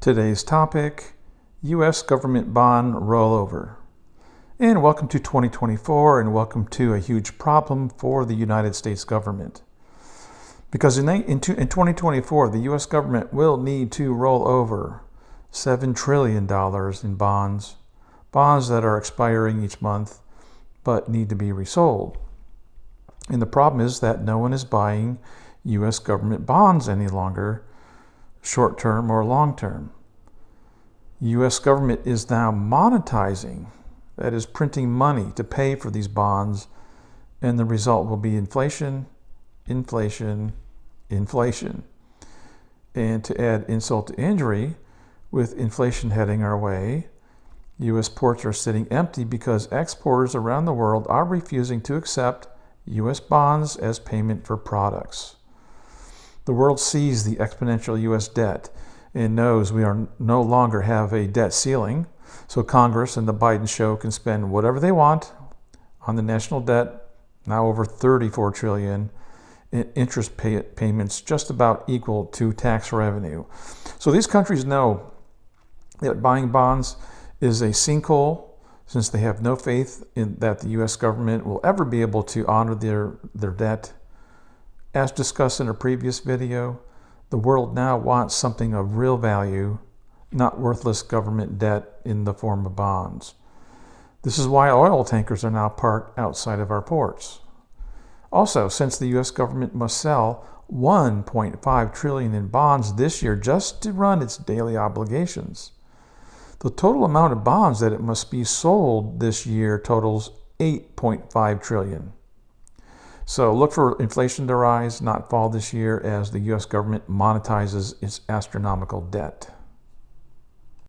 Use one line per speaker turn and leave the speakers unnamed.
Today's topic, U.S. government bond rollover. And welcome to 2024 and welcome to a huge problem for the United States government. Because in 2024, the U.S. government will need to roll over $7 trillion in bonds that are expiring each month but need to be resold. And the problem is that no one is buying U.S. government bonds any longer, short-term or long-term. U.S. government is now monetizing, that is printing money to pay for these bonds, and the result will be inflation, inflation, inflation. And to add insult to injury, with inflation heading our way, U.S. ports are sitting empty because exporters around the world are refusing to accept U.S. bonds as payment for products. The world sees the exponential U.S. debt and knows we are no longer have a debt ceiling, so Congress and the Biden show can spend whatever they want on the national debt, now over $34 trillion, in interest payments just about equal to tax revenue. So these countries know that buying bonds is a sinkhole, since they have no faith in that the U.S. government will ever be able to honor their debt. As discussed in a previous video, the world now wants something of real value, not worthless government debt in the form of bonds. This is why oil tankers are now parked outside of our ports. Also, since the U.S. government must sell $1.5 trillion in bonds this year just to run its daily obligations, the total amount of bonds that it must be sold this year totals $8.5 trillion. So look for inflation to rise, not fall this year, as the U.S. government monetizes its astronomical debt.